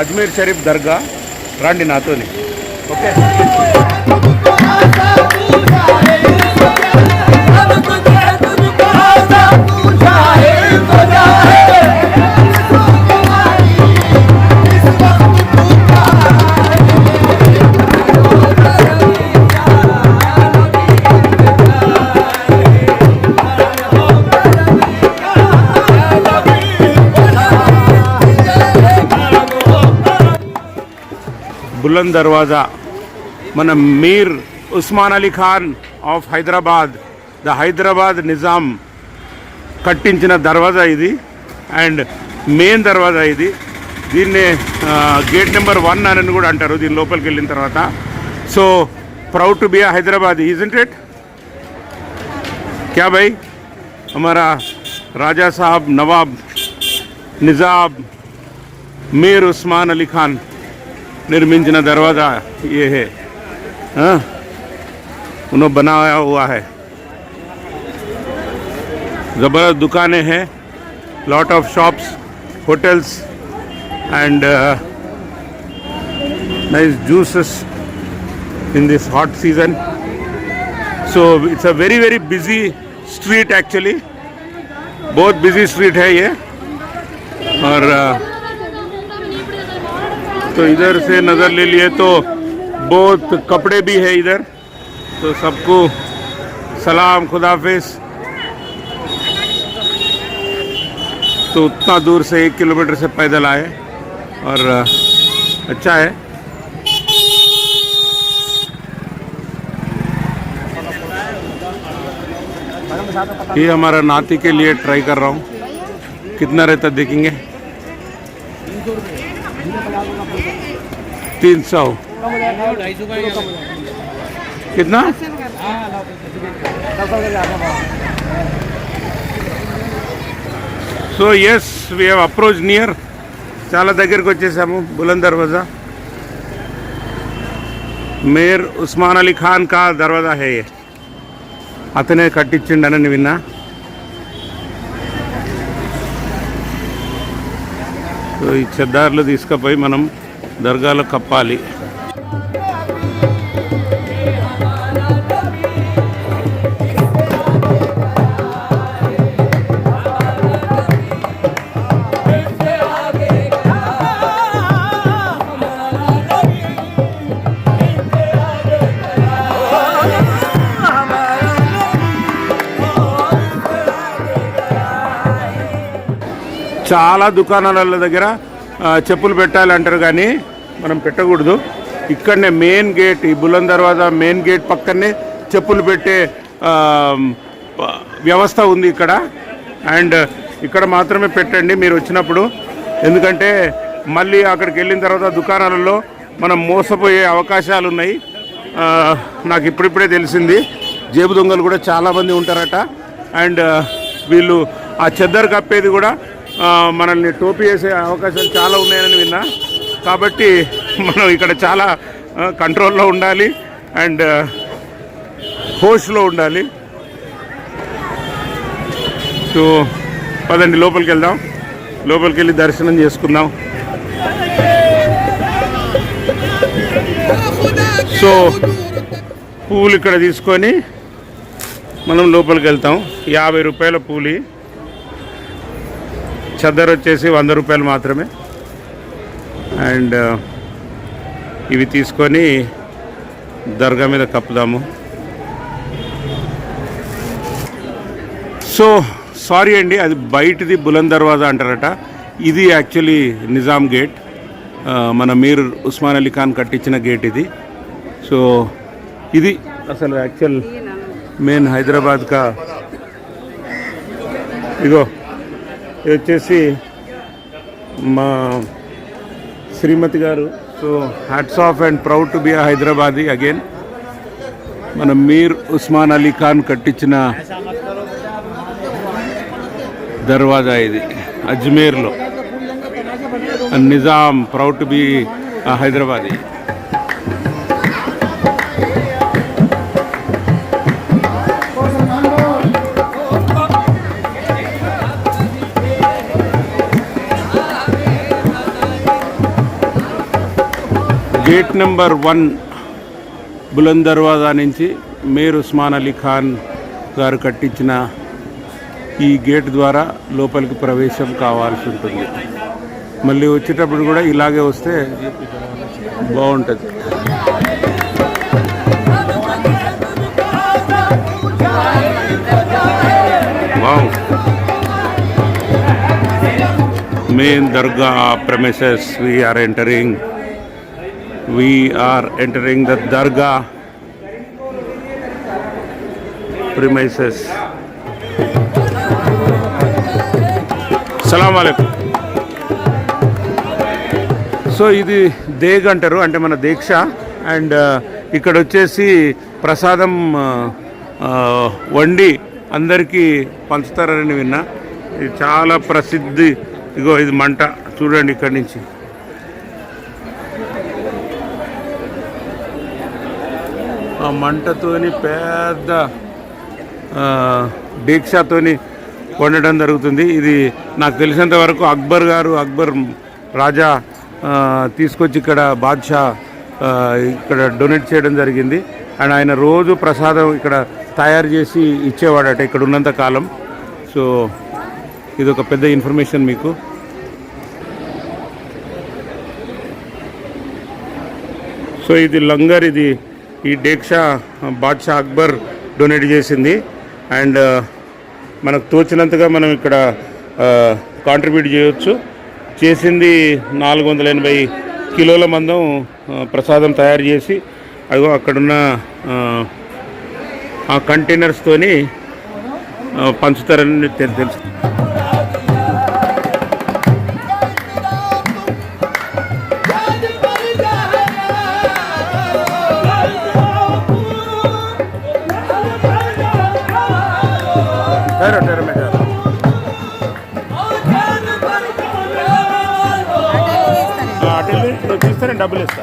అజ్మీర్ షరీఫ్ దర్గా రండి నాతోని. ఓకే, बुलंद दरवाज़ा मन मीर उस्मान अली खान ऑफ हैदराबाद द हैदराबाद निज़ाम కట్టించిన దర్వాజా ఇది అండ్ మెయిన్ దర్వాజా ఇది. దీన్నే గేట్ నెంబర్ 1 అని కూడా అంటారు దీని లోపలికి వెళ్ళిన తర్వాత. So proud to be a Hyderabadi, isn't it? क्या भाई? हमारा राजा साहब नवाब निज़ाम मीर उस्मान अली खान निर्मिंచిన दरवाज़ा ये है, हाँ उन्होंने बनाया हुआ है. ज़बरदस्त दुकानें हैं, lot of shops, hotels and nice juices in this hot season. So it's a very very busy street actually, बहुत busy street है ये. और तो इधर से नज़र ले लिए तो बहुत कपड़े भी है इधर. तो सबको सलाम, खुदाफिज. तो उतना दूर से 1 किलोमीटर से पैदल आए और अच्छा है. ये हमारा नाती के लिए ट्राई कर रहा हूँ, कितना रहता देखेंगे. 300 कितना? So as we have approach near, చాలా దగ్గరికి వచ్చేసాము. బులంద్ దర్వాజా మీర్ ఉస్మాన్ అలీ ఖాన్ కా దర్వాజా హై, అతనే కట్టించిండనని విన్నా. సో ఈ చెద్దార్లు తీసుకుపోయి మనం దర్గాలో కప్పాలి. చాలా దుకాణాల దగ్గర చెప్పులు పెట్టాలంటారు కానీ మనం పెట్టకూడదు. ఇక్కడనే మెయిన్ గేట్, ఈ బులంద్ దర్వాజా మెయిన్ గేట్ పక్కనే చెప్పులు పెట్టే వ్యవస్థ ఉంది ఇక్కడ. అండ్ ఇక్కడ మాత్రమే పెట్టండి మీరు వచ్చినప్పుడు, ఎందుకంటే మళ్ళీ అక్కడికి వెళ్ళిన తర్వాత దుకాణాలలో మనం మోసపోయే అవకాశాలు ఉన్నాయి. నాకు ఇప్పుడిప్పుడే తెలిసింది, జేబు దొంగలు కూడా చాలామంది ఉంటారట. అండ్ వీళ్ళు ఆ చెద్దరు కప్పేది కూడా మనల్ని టోపీ వేసే అవకాశాలు చాలా ఉన్నాయని విన్నా. కాబట్టి మనం ఇక్కడ చాలా కంట్రోల్లో ఉండాలి అండ్ హోష్లో ఉండాలి. సో పదండి లోపలికి వెళ్దాం, లోపలికి వెళ్ళి దర్శనం చేసుకుందాం. సో పువ్వులు ఇక్కడ తీసుకొని మనం లోపలికి వెళ్తాం. 50 రూపాయల పూలి, చద్దరు వచ్చేసి 100 రూపాయలు మాత్రమే. అండ్ ఇవి తీసుకొని దర్గా మీద కప్పుదాము. సో సారీ అండి, అది బయటిది బులంద్ దర్వాజా అంటారట, ఇది యాక్చువల్లీ నిజాం గేట్, మన మీర్ ఉస్మాన్ అలీ ఖాన్ కట్టించిన గేట్ ఇది. సో ఇది అసలు యాక్చువల్ మెయిన్ హైదరాబాద్ కా. ఇగో ఇది వచ్చేసి మా శ్రీమతి గారు. So hats off and proud to be a Hyderabadi again. మన మీర్ ఉస్మాన్ అలీ ఖాన్ కట్టించిన దర్వాజా ఇది అజ్మీర్లో. Nizam proud to be a Hyderabadi. Gate number 1 Buland Darwaza నుంచి మీర్ ఉస్మాన్ అలీ ఖాన్ గారు కట్టించిన ఈ గేట్ ద్వారా లోపలికి ప్రవేశం కావాల్సి ఉంటుంది. మళ్ళీ వచ్చేటప్పుడు కూడా ఇలాగే వస్తే బాగుంటుంది. Wow, main dargah premises we are entering the dargah premises. సలాం అలైకుం. సో ఇది దేగ్ అంటారు, అంటే మన దీక్ష. అండ్ ఇక్కడ వచ్చేసి ప్రసాదం వండి అందరికీ పంచుతారని విన్నా. ఇది చాలా ప్రసిద్ధి. ఇగో ఇది మంట చూడండి, ఇక్కడి నుంచి ఆ మంటతోని పెద్ద దీక్షతోని వండడం జరుగుతుంది. ఇది నాకు తెలిసినంత వరకు అక్బర్ రాజా తీసుకొచ్చి ఇక్కడ బాద్షా ఇక్కడ డొనేట్ చేయడం జరిగింది. అండ్ ఆయన రోజు ప్రసాదం ఇక్కడ తయారు చేసి ఇచ్చేవాడట ఇక్కడ ఉన్నంత కాలం. సో ఇది ఒక పెద్ద ఇన్ఫర్మేషన్ మీకు. సో ఇది లంగర్, ఇది ఈ దీక్ష బాద్షా అక్బర్ డొనేట్ చేసింది. అండ్ మనకు తోచినంతగా మనం ఇక్కడ కాంట్రిబ్యూట్ చేయవచ్చు. చేసింది 480 కిలోల మందం ప్రసాదం తయారు చేసి అదిగో అక్కడున్న ఆ కంటైనర్స్తోని పంచుతారని తెలుసు. తీస్తారని డబ్బులు ఇస్తా.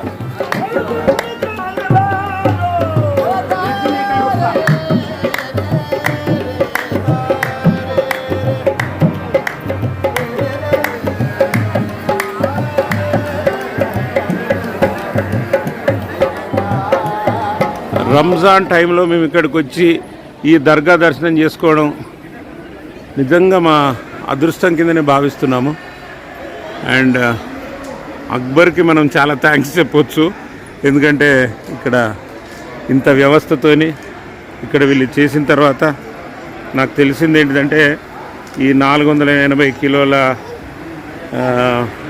రంజాన్ టైంలో మేము ఇక్కడికి వచ్చి ఈ దర్గా దర్శనం చేసుకోవడం నిజంగా మా అదృష్టం కిందనే భావిస్తున్నాము. అండ్ అక్బర్కి మనం చాలా థ్యాంక్స్ చెప్పవచ్చు. ఎందుకంటే ఇక్కడ ఇంత వ్యవస్థతోని ఇక్కడ వీళ్ళు చేసిన తర్వాత నాకు తెలిసింది ఏంటిదంటే ఈ 480 కిలోల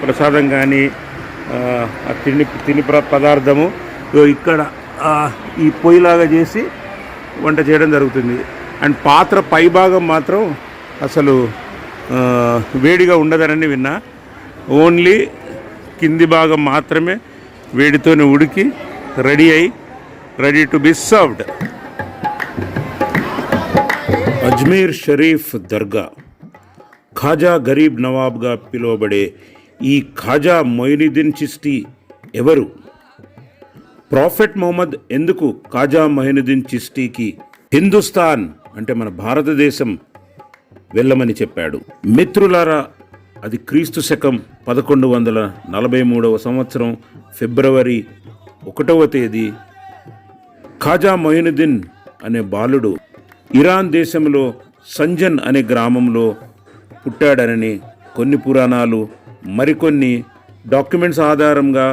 ప్రసాదం కానీ తిని పదార్థము ఇక్కడ ఈ పొయ్యిలాగా చేసి వంట చేయడం జరుగుతుంది. అండ్ పాత్ర పైభాగం మాత్రం అసలు వేడిగా ఉండదనని విన్నా. ఓన్లీ కింది భాగం మాత్రమే వేడితోనే ఉడికి ready to be served. Ajmer Sharif Dargah Khwaja Garib నవాబ్గా పిలువబడే ఈ ఖాజా మొయినుద్దీన్ చిష్తి ఎవరు? ప్రాఫెట్ మొహమ్మద్ ఎందుకు ఖాజా మొయినుద్దీన్ చిష్తికి హిందుస్థాన్ అంటే మన భారతదేశం వెళ్ళమని చెప్పాడు? మిత్రులారా, అది క్రీస్తు శకం 1143 సంవత్సరం ఫిబ్రవరి 1వ తేదీ ఖాజా మొయినుద్దీన్ అనే బాలుడు ఇరాన్ దేశంలో సంజన్ అనే గ్రామంలో పుట్టాడనని కొన్ని పురాణాలు మరికొన్ని డాక్యుమెంట్స్ ఆధారంగా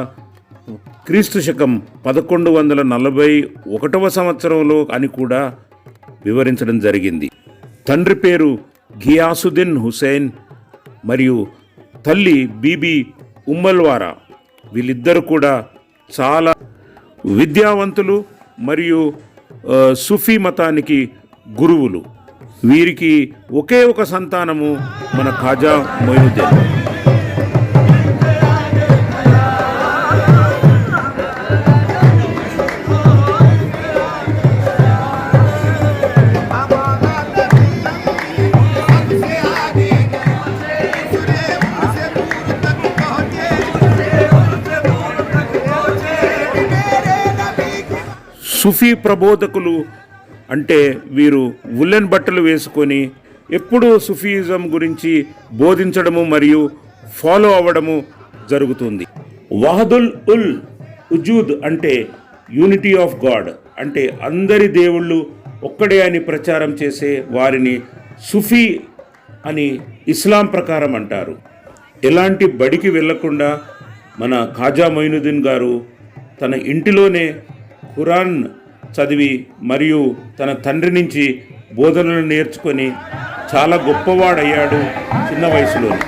క్రీస్తు శకం 1141 సంవత్సరంలో అని కూడా వివరించడం జరిగింది. తండ్రి పేరు ఘియాసుద్దీన్ హుసేన్ మరియు తల్లి బీబీ ఉమ్మల్వారా. వీళ్ళిద్దరు కూడా చాలా విద్యావంతులు మరియు సుఫీ మతానికి గురువులు. వీరికి ఒకే ఒక సంతానము మన ఖాజా మొయినుద్దీన్. సుఫీ ప్రబోధకులు అంటే వీరు ఉల్లెన్ బట్టలు వేసుకొని ఎప్పుడూ సుఫీయిజం గురించి బోధించడము మరియు ఫాలో అవ్వడము జరుగుతుంది. వహదుల్ ఉల్ ఉజూద్ అంటే యూనిటీ ఆఫ్ గాడ్, అంటే అందరి దేవుళ్ళు ఒక్కడే అని ప్రచారం చేసే వారిని సుఫీ అని ఇస్లాం ప్రకారం అంటారు. ఎలాంటి బడికి వెళ్లకుండా మన ఖాజా మొయినుద్దీన్ గారు తన ఇంటిలోనే ఖురాన్ చదివి మరియు తన తండ్రి నుంచి బోధనలు నేర్చుకొని చాలా గొప్పవాడయ్యాడు చిన్న వయసులోనే.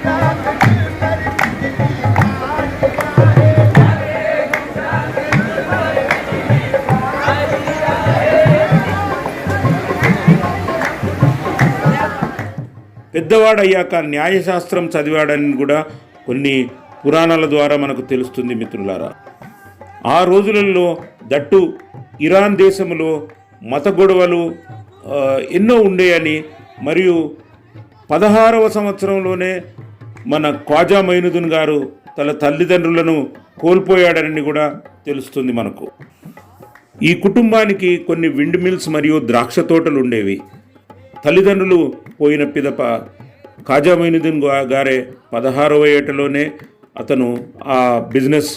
పెద్దవాడయ్యాక న్యాయశాస్త్రం చదివాడని కూడా కొన్ని పురాణాల ద్వారా మనకు తెలుస్తుంది మిత్రులారా. ఆ రోజులలో దట్టు ఇరాన్ దేశంలో మత గొడవలు ఎన్నో ఉండేయని మరియు 16వ సంవత్సరంలోనే మన ఖాజా మొయినుద్దీన్ గారు తన తల్లిదండ్రులను కోల్పోయాడని కూడా తెలుస్తుంది మనకు. ఈ కుటుంబానికి కొన్ని విండ్ మిల్స్ మరియు ద్రాక్ష తోటలు ఉండేవి. తల్లిదండ్రులు పోయిన పిదప ఖాజా మొయినుద్దీన్ గారే 16వ ఏటలోనే అతను ఆ బిజినెస్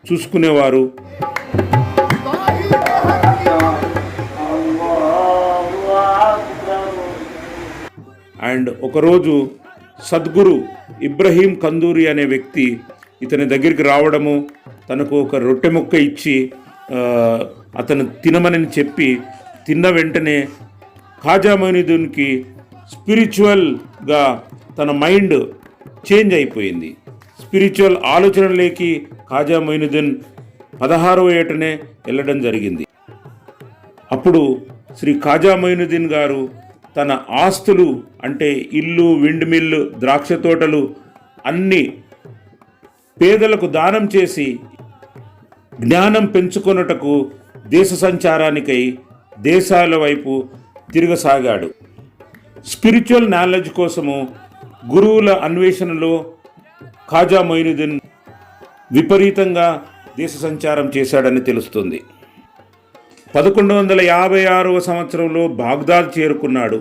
చూసుకునేవారు. అండ్ ఒకరోజు సద్గురు ఇబ్రహీం కందూరి అనే వ్యక్తి ఇతని దగ్గరికి రావడము, తనకు ఒక రొట్టె ముక్క ఇచ్చి అతను తినమని చెప్పి తిన్న వెంటనే ఖాజా మొయినుద్దీన్కి స్పిరిచువల్గా తన మైండ్ చేంజ్ అయిపోయింది. స్పిరిచువల్ ఆలోచనలేకి ఖాజా మొయినుద్దీన్ 16వ ఏటనే వెళ్ళడం జరిగింది. అప్పుడు శ్రీ ఖాజా మొయినుద్దీన్ గారు తన ఆస్తులు అంటే ఇల్లు, విండ్ మిల్లు, ద్రాక్ష తోటలు అన్నీ పేదలకు దానం చేసి జ్ఞానం పెంచుకొనుటకు దేశ సంచారానికై దేశాల వైపు తిరగసాగాడు. స్పిరిచువల్ నాలెడ్జ్ కోసము గురువుల అన్వేషణలో ఖాజా మొయినుద్దీన్ విపరీతంగా దేశ సంచారం చేశాడని తెలుస్తుంది. 1156వ సంవత్సరంలో బాగ్దాద్ చేరుకున్నాడు.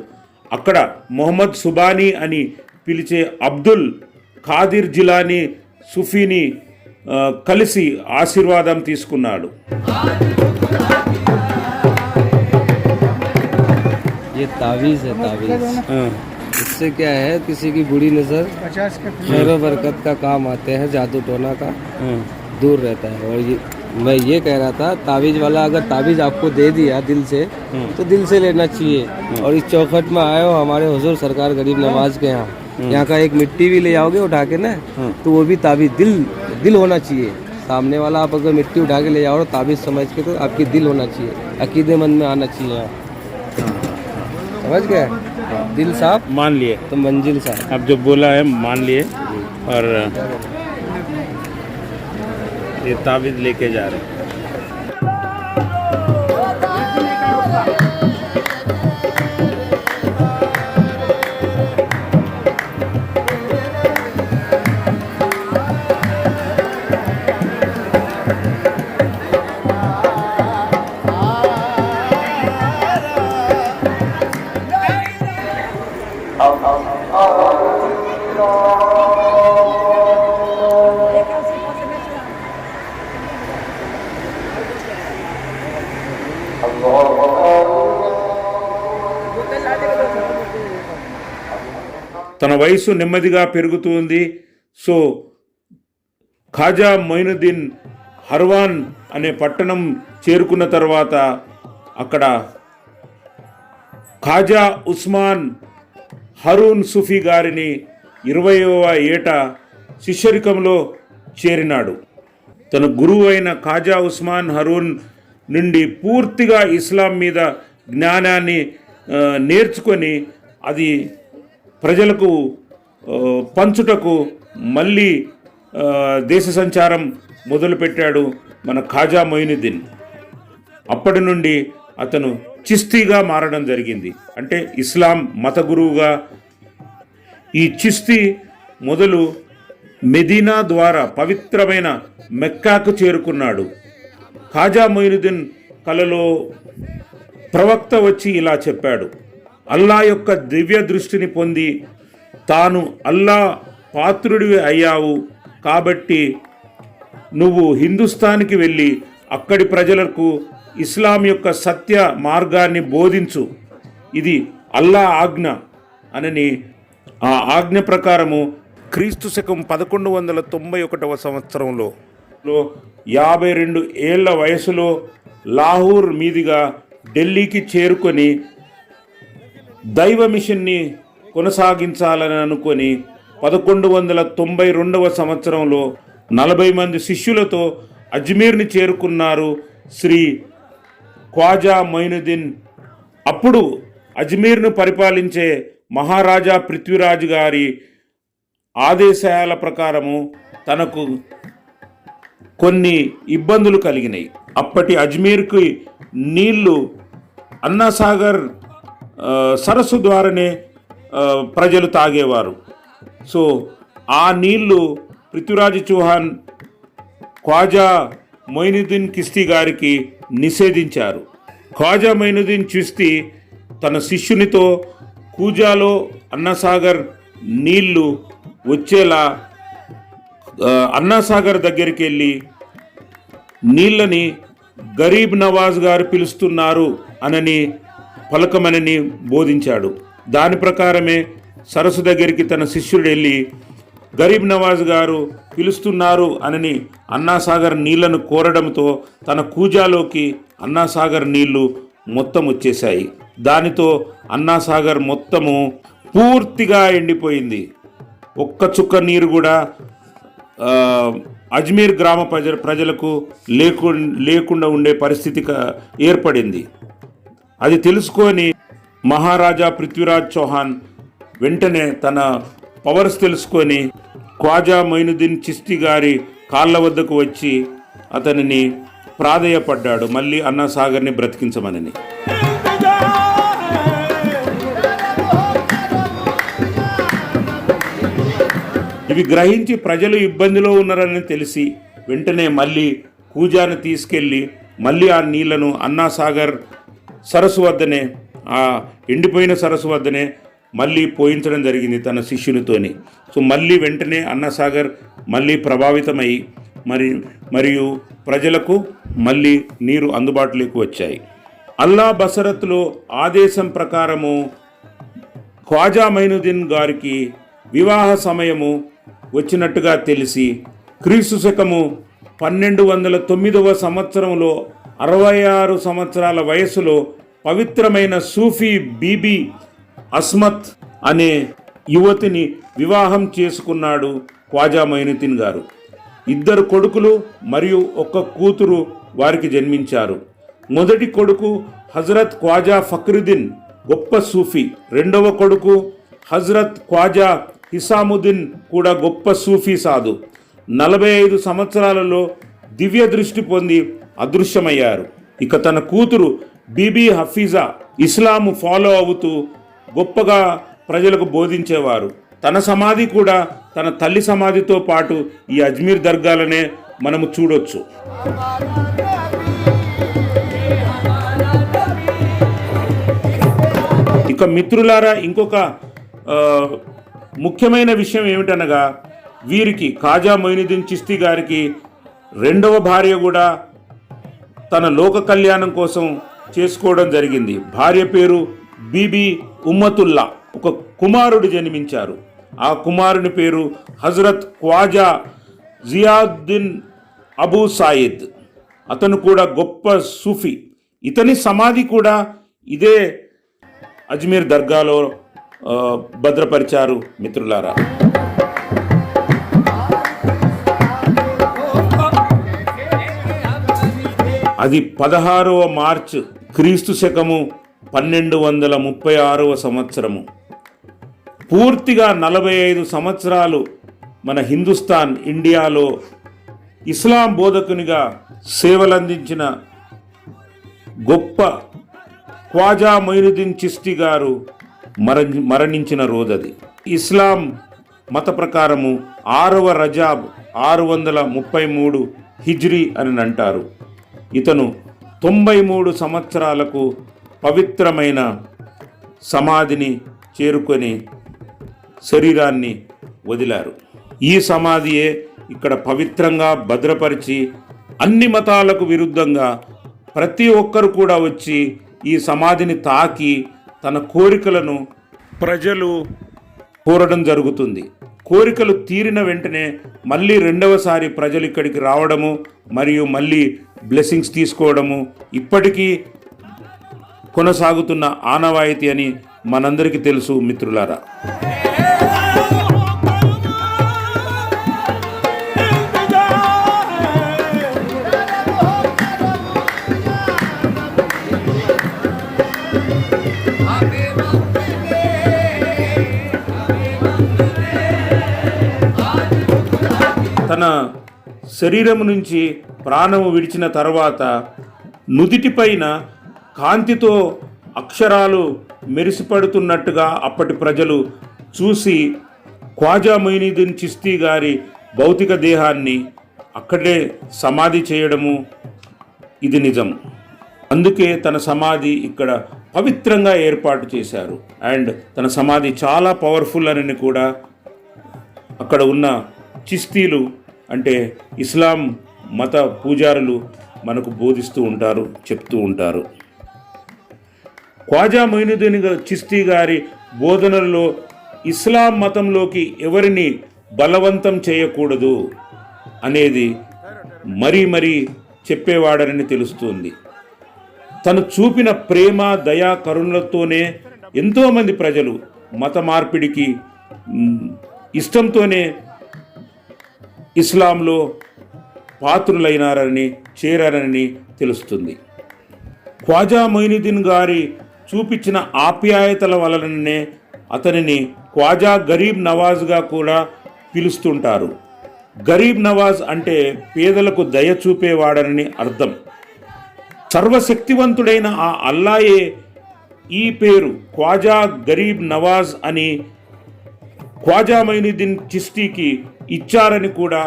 అక్కడ మొహమ్మద్ సుబానీ అని పిలిచే అబ్దుల్ ఖాదిర్ జిలానీ సుఫీని కలిసి ఆశీర్వాదం తీసుకున్నాడు. ये तावीज़ है, तावीज़। इससे क्या है, किसी की बुरी नज़र खैर बरकत का काम आते हैं, जादू टोना का दूर रहता है। और मैं ये कह रहा था, तावीज़ वाला अगर तावीज़ आपको दे दिया दिल से तो दिल से लेना चाहिए। और इस चौखट में आए हो हमारे हुजूर सरकार गरीब नवाज के यहाँ का एक मिट्टी भी ले आओगे उठा के ना, तो वो भी तावीज़ दिल होना चाहिए। सामने वाला आप अगर मिट्टी उठा के ले जाओ तावीज़ समझ के, तो आपकी दिल होना चाहिए, अकीदे मन में आना चाहिए। समझ गए? दिल साफ मान लिए तो मंजिल साफ। अब जो बोला है मान लिए और ये ताबीज़ लेके जा रहे हैं। తన వయసు నెమ్మదిగా పెరుగుతుంది. సో ఖాజా మొయినుద్దీన్ హర్వాన్ అనే పట్టణం చేరుకున్న తర్వాత అక్కడ ఖాజా ఉస్మాన్ హరూన్ సూఫీ గారిని 20వ ఏట శిష్యరికంలో చేరినాడు. తన గురువు అయిన ఖాజా ఉస్మాన్ హరూన్ నుండి పూర్తిగా ఇస్లాం మీద జ్ఞానాన్ని నేర్చుకొని అది ప్రజలకు పంచుటకు మళ్ళీ దేశ సంచారం మొదలుపెట్టాడు మన ఖాజా మొయినుద్దీన్. అప్పటి నుండి అతను చిస్తీగా మారడం జరిగింది, అంటే ఇస్లాం మత గురువుగా. ఈ చిస్తీ మొదలు మెదీనా ద్వారా పవిత్రమైన మెక్కాకు చేరుకున్నాడు. ఖాజా మొయినుద్దీన్ కలలో ప్రవక్త వచ్చి ఇలా చెప్పాడు: అల్లా యొక్క దివ్య దృష్టిని పొంది తాను అల్లా పాత్రుడివి అయ్యావు, కాబట్టి నువ్వు హిందుస్థాన్కి వెళ్ళి అక్కడి ప్రజలకు ఇస్లాం యొక్క సత్య మార్గాన్ని బోధించు, ఇది అల్లా ఆజ్ఞ అనని ఆ ఆజ్ఞ ప్రకారము క్రీస్తు శకం 1191 సంవత్సరంలో 52 ఏళ్ల వయసులో లాహోర్ మీదుగా ఢిల్లీకి చేరుకొని దైవ మిషన్ని కొనసాగించాలని అనుకొని 1192 సంవత్సరంలో 40 మంది శిష్యులతో అజ్మీర్ని చేరుకున్నారు శ్రీ ఖ్వాజా మొయినుద్దీన్. అప్పుడు అజ్మీర్ను పరిపాలించే మహారాజా పృథ్వీరాజ్ గారి ఆదేశాల ప్రకారము తనకు కొన్ని ఇబ్బందులు కలిగినాయి. అప్పటి అజ్మీర్కి నీళ్లు అన్నాసాగర్ సరస్సు ద్వారానే ప్రజలు తాగేవారు. సో ఆ నీళ్లు పృథ్వీరాజ్ చౌహాన్ ఖ్వాజా మొయినుద్దీన్ చిస్తీ గారికి నిషేధించారు. ఖ్వాజా మొయినుద్దీన్ చిస్తీ తన శిష్యునితో కూజాలో అన్నాసాగర్ నీళ్లు వచ్చేలా అన్నాసాగర్ దగ్గరికి వెళ్ళి నీళ్ళని గరీబ్ నవాజ్ గారు పిలుస్తున్నారు అనని పలకమనని బోధించాడు. దాని ప్రకారమే సరస్సు దగ్గరికి తన శిష్యుడు వెళ్ళి గరీబ్ నవాజ్ గారు పిలుస్తున్నారు అనని అన్నాసాగర్ నీళ్లను కోరడంతో తన కూజాలోకి అన్నాసాగర్ నీళ్లు మొత్తం వచ్చేశాయి. దానితో అన్నాసాగర్ మొత్తము పూర్తిగా ఎండిపోయింది. ఒక్క చుక్క నీరు కూడా అజ్మీర్ గ్రామ ప్రజలకు లేకుండా ఉండే పరిస్థితి ఏర్పడింది. అది తెలుసుకొని మహారాజా పృథ్వీరాజ్ చౌహాన్ వెంటనే తన పవర్స్ తెలుసుకొని ఖ్వాజా మొయినుద్దీన్ చిస్తీ గారి కాళ్ళ వద్దకు వచ్చి అతనిని ప్రాధేయపడ్డాడు, మళ్ళీ అన్నాసాగర్ని బ్రతికించమనని. ఇవి గ్రహించి ప్రజలు ఇబ్బందిలో ఉన్నారని తెలిసి వెంటనే మళ్ళీ కూజాను తీసుకెళ్ళి మళ్ళీ ఆ నీళ్లను అన్నాసాగర్ సరస్సు వద్దనే, ఆ ఎండిపోయిన సరస్సు వద్దనే మళ్ళీ పోయించడం జరిగింది తన శిష్యునితోని. సో మళ్ళీ వెంటనే అన్నాసాగర్ మళ్ళీ ప్రభావితమై మరియు ప్రజలకు మళ్ళీ నీరు అందుబాటులోకి వచ్చాయి. అల్లా బసరత్లో ఆదేశం ప్రకారము ఖ్వాజా మొయినుద్దీన్ గారికి వివాహ సమయము వచ్చినట్టుగా తెలిసి క్రీస్తు శకము 1209 సంవత్సరంలో 66 సంవత్సరాల వయసులో పవిత్రమైన సూఫీ బీబీ అస్మత్ అనే యువతిని వివాహం చేసుకున్నాడు ఖ్వాజా మొయినుద్దీన్ గారు. 2 కొడుకులు మరియు 1 కూతురు వారికి జన్మించారు. మొదటి కొడుకు హజరత్ ఖ్వాజా ఫక్రుద్దీన్ గొప్ప సూఫీ, రెండవ కొడుకు హజరత్ ఖ్వాజా హిసాముద్దీన్ కూడా గొప్ప సూఫీ సాధు. 45 సంవత్సరాలలో దివ్య దృష్టి పొంది అదృశ్యమయ్యారు. ఇక తన కూతురు బీబీ హఫీజా ఇస్లాము ఫాలో అవుతూ గొప్పగా ప్రజలకు బోధించేవారు. తన సమాధి కూడా తన తల్లి సమాధితో పాటు ఈ అజ్మీర్ దర్గాలనే మనము చూడొచ్చు. ఇక మిత్రులారా, ఇంకొక ముఖ్యమైన విషయం ఏమిటనగా, వీరికి ఖ్వాజా మొయినుద్దీన్ చిస్తీ గారికి రెండవ భార్య కూడా తన లోక కళ్యాణం కోసం చేసుకోవడం జరిగింది. భార్య పేరు బీబీ ఉమ్మతుల్లా. ఒక కుమారుడు జన్మించారు. ఆ కుమారుని పేరు హజరత్ ఖ్వాజా జియాదుద్దీన్ అబూ సాయిద్. అతను కూడా గొప్ప సూఫీ. ఇతని సమాధి కూడా ఇదే అజ్మీర్ దర్గాలో భద్రపరిచారు మిత్రులారా. అది 16వ మార్చ్ క్రీస్తు శకము 1236 సంవత్సరము. పూర్తిగా 45 సంవత్సరాలు మన హిందుస్థాన్ ఇండియాలో ఇస్లాం బోధకునిగా సేవలందించిన గొప్ప ఖ్వాజా మొయినుద్దీన్ చిస్తీ గారు మరణించిన రోజది. ఇస్లాం మత ప్రకారము 6వ రజాబ్ 633 హిజ్రీ అని అంటారు. ఇతను 93 సంవత్సరాలకు పవిత్రమైన సమాధిని చేరుకొని శరీరాన్ని వదిలారు. ఈ సమాధియే ఇక్కడ పవిత్రంగా భద్రపరిచి అన్ని మతాలకు విరుద్ధంగా ప్రతి ఒక్కరు కూడా వచ్చి ఈ సమాధిని తాకి తన కోరికలను ప్రజలు కోరడం జరుగుతుంది. కోరికలు తీరిన వెంటనే మళ్ళీ రెండవసారి ప్రజలు ఇక్కడికి రావడము మరియు మళ్ళీ బ్లెస్సింగ్స్ తీసుకోవడము ఇప్పటికీ కొనసాగుతున్న ఆనవాయితీ అని మనందరికీ తెలుసు మిత్రులారా. తన శరీరము నుంచి ప్రాణము విడిచిన తర్వాత నుదిటిపైన కాంతితో అక్షరాలు మెరిసిపడుతున్నట్టుగా అప్పటి ప్రజలు చూసి ఖ్వాజా మొయినుద్దీన్ చిస్తీ గారి భౌతిక దేహాన్ని అక్కడే సమాధి చేయడము ఇది నిజం. అందుకే తన సమాధి ఇక్కడ పవిత్రంగా ఏర్పాటు చేశారు. అండ్ తన సమాధి చాలా పవర్ఫుల్ అని కూడా అక్కడ ఉన్న చిస్తీలు అంటే ఇస్లాం మత పూజారులు మనకు బోధిస్తూ ఉంటారు, చెప్తూ ఉంటారు. ఖ్వాజా మొయినుద్దీన్ చిస్తీ గారి బోధనల్లో ఇస్లాం మతంలోకి ఎవరిని బలవంతం చేయకూడదు అనేది మరీ మరీ చెప్పేవాడని తెలుస్తుంది. తను చూపిన ప్రేమ దయా కరుణలతోనే ఎంతోమంది ప్రజలు మత మార్పిడికి ఇష్టంతోనే ఇస్లాంలో పాత్రులైనారని చేరారని తెలుస్తుంది. ఖ్వాజా మొయినుద్దీన్ గారి చూపించిన ఆప్యాయతల వలననే అతనిని ఖ్వాజా గరీబ్ నవాజ్గా కూడా పిలుస్తుంటారు. గరీబ్ నవాజ్ అంటే పేదలకు దయ చూపేవాడని అర్థం. సర్వశక్తివంతుడైన ఆ అల్లాయే ఈ పేరు ఖ్వాజా గరీబ్ నవాజ్ అని ఖ్వాజా మొయినుద్దీన్ చిస్తీకి ఇచ్చారని కూడా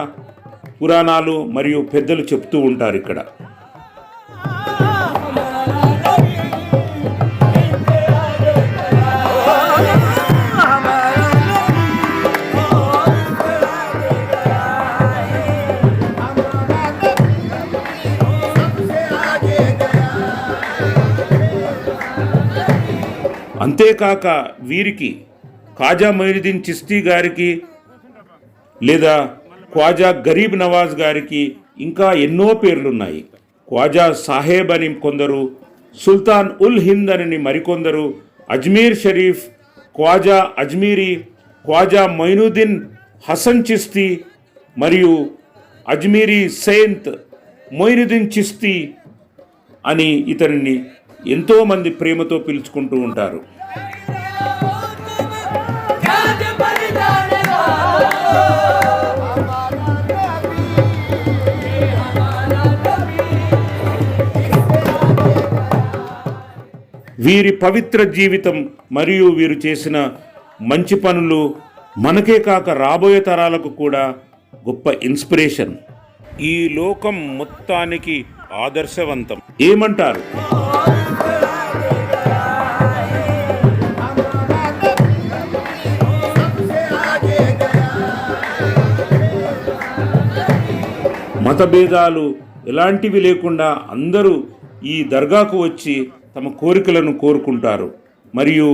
పురాణాలు మరియు పెద్దలు చెప్తూ ఉంటారు. ఇక్కడ అంతేకాక వీరికి ఖ్వాజా మొయినుద్దీన్ చిస్తీ గారికి లేదా ఖ్వాజా గరీబ్ నవాజ్ గారికి ఇంకా ఎన్నో పేర్లున్నాయి. ఖ్వాజా సాహెబ్ అని కొందరు, సుల్తాన్ ఉల్ హింద్ అని మరికొందరు, అజ్మీర్ షరీఫ్, ఖ్వాజా అజ్మీరీ, ఖ్వాజా మొయినుద్దీన్ హసన్ చిస్తీ మరియు అజ్మీరీ సెయింట్ మొయినుద్దీన్ చిస్తీ అని ఇతనిని ఎంతోమంది ప్రేమతో పిలుచుకుంటూ ఉంటారు. వీరి పవిత్ర జీవితం మరియు వీరు చేసిన మంచి పనులు మనకే కాక రాబోయే తరాలకు కూడా గొప్ప ఇన్స్పిరేషన్. ఈ లోకం మొత్తానికి ఆదర్శవంతం. ఏమంటారు? మతభేదాలు ఎలాంటివి లేకుండా అందరూ ఈ దర్గాకు వచ్చి తమ కోరికలను కోరుకుంటారు. మరియు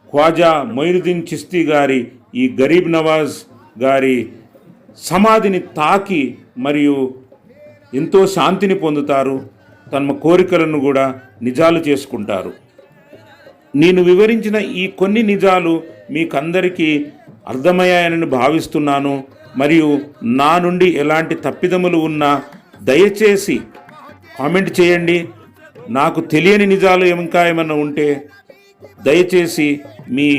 ఖ్వాజా మొయినుద్దీన్ చిస్తీ గారి ఈ గరీబ్ నవాజ్ గారి సమాధిని తాకి మరియు ఎంతో శాంతిని పొందుతారు. తమ కోరికలను కూడా నిజాలు చేసుకుంటారు. నేను వివరించిన ఈ కొన్ని నిజాలు మీకందరికీ అర్థమయ్యాయని భావిస్తున్నాను. మరియు నా నుండి ఎలాంటి తప్పిదములు ఉన్నా దయచేసి కామెంట్ చేయండి. నాకు తెలియని నిజాలు ఇంకా ఏమన్నా ఉంటే దయచేసి మీ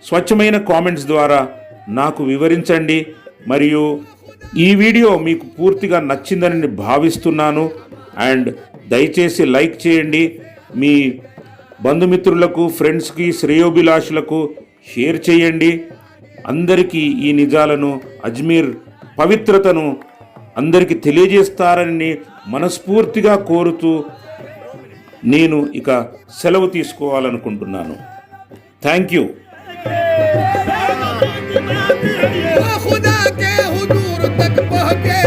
స్వచ్ఛమైన కామెంట్స్ ద్వారా నాకు వివరించండి. మరియు ఈ వీడియో మీకు పూర్తిగా నచ్చిందని భావిస్తున్నాను. అండ్ దయచేసి లైక్ చేయండి. మీ బంధుమిత్రులకు, ఫ్రెండ్స్కి, శ్రేయోభిలాషులకు షేర్ చేయండి. అందరికీ ఈ నిజాలను, అజ్మీర్ పవిత్రతను అందరికీ తెలియజేస్తారని మనస్ఫూర్తిగా కోరుతూ నేను ఇక సెలవు తీసుకోవాలనుకుంటున్నాను. Thank you. खुदा के हुजूर तक पहुँचे